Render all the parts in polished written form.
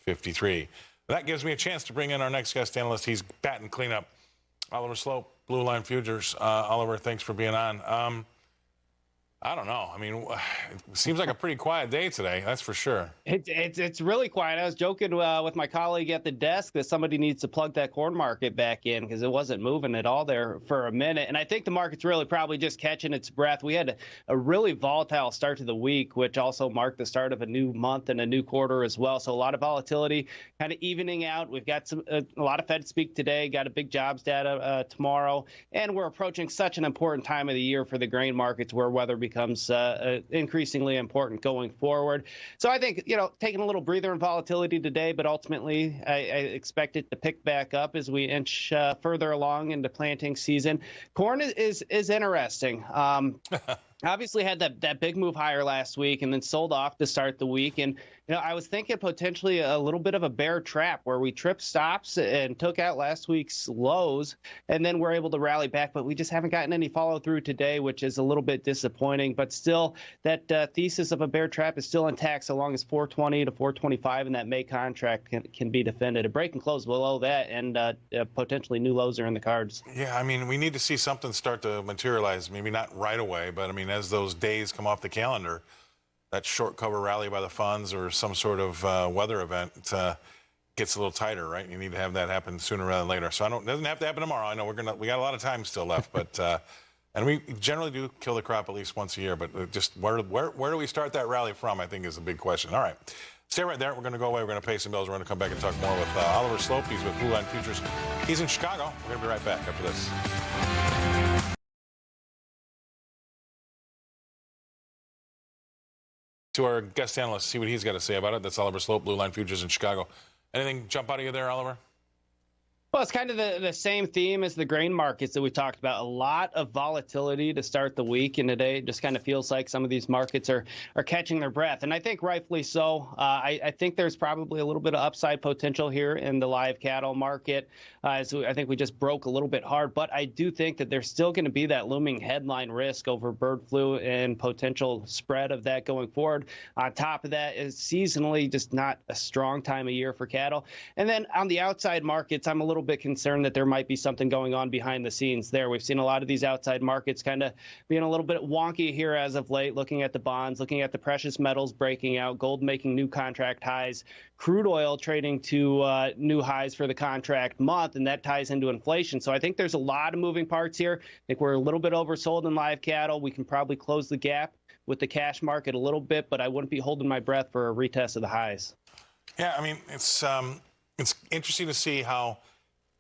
53. That gives me a chance to bring in our next guest analyst. He's batting cleanup. Oliver Slope, Blue Line Futures. Oliver, thanks for being on. I don't know. I mean, it seems like a pretty quiet day today, that's for sure. It's really quiet. I was joking with my colleague at the desk that somebody needs to plug that corn market back in because it wasn't moving at all there for a minute. And I think the market's really probably just catching its breath. We had a really volatile start to the week, which also marked the start of a new month and a new quarter as well. So a lot of volatility kind of evening out. We've got a lot of Fed speak today, got a big jobs data tomorrow. And we're approaching such an important time of the year for the grain markets where weather becomes increasingly important going forward. So I think, taking a little breather in volatility today, but ultimately I expect it to pick back up as we inch further along into planting season. Corn is interesting. Obviously had that big move higher last week and then sold off to start the week. And, I was thinking potentially a little bit of a bear trap where we tripped stops and took out last week's lows and then we're able to rally back. But we just haven't gotten any follow through today, which is a little bit disappointing. But still, that thesis of a bear trap is still intact so long as 420 to 425 in that May contract can be defended. A break and close below that and potentially new lows are in the cards. Yeah, I mean, we need to see something start to materialize. Maybe not right away, but I mean, as those days come off the calendar, that short cover rally by the funds or some sort of weather event gets a little tighter, right? You need to have that happen sooner rather than later. So it doesn't have to happen tomorrow. I know we got a lot of time still left, but and we generally do kill the crop at least once a year. But just where do we start that rally from? I think is the big question. All right, stay right there. We're going to go away. We're going to pay some bills. We're going to come back and talk more with Oliver Slope. He's with Blue Line Futures. He's in Chicago. We're going to be right back after this. To our guest analyst, see what he's got to say about it. That's Oliver Slope, Blue Line Futures in Chicago. Anything jump out of you there, Oliver? Well, it's kind of the same theme as the grain markets that we talked about. A lot of volatility to start the week, and today it just kind of feels like some of these markets are catching their breath, and I think rightfully so. I think there's probably a little bit of upside potential here in the live cattle market. I think we just broke a little bit hard, but I do think that there's still going to be that looming headline risk over bird flu and potential spread of that going forward. On top of that is seasonally just not a strong time of year for cattle. And then on the outside markets, I'm a little bit concerned that there might be something going on behind the scenes there. We've seen a lot of these outside markets kind of being a little bit wonky here as of late, looking at the bonds, looking at the precious metals breaking out, gold making new contract highs, crude oil trading to new highs for the contract month, and that ties into inflation. So I think there's a lot of moving parts here. I think we're a little bit oversold in live cattle. We can probably close the gap with the cash market a little bit, but I wouldn't be holding my breath for a retest of the highs. Yeah, I mean, it's interesting to see how,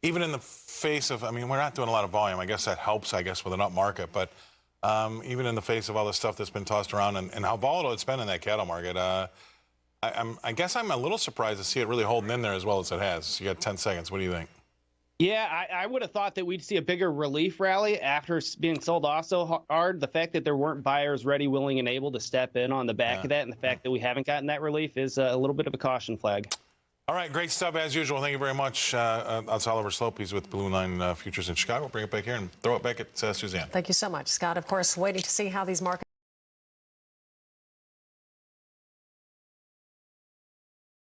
even in the face of, I mean, we're not doing a lot of volume. I guess that helps, with an up market. But even in the face of all the stuff that's been tossed around and how volatile it's been in that cattle market, I guess I'm a little surprised to see it really holding in there as well as it has. You got 10 seconds. What do you think? Yeah, I would have thought that we'd see a bigger relief rally after being sold off so hard. The fact that there weren't buyers ready, willing, and able to step in on the back of that, and the fact that we haven't gotten that relief is a little bit of a caution flag. All right, great stuff as usual. Thank you very much. That's Oliver Slope. He's with Blue Line Futures in Chicago. Bring it back here and throw it back at Suzanne. Thank you so much, Scott. Of course, waiting to see how these markets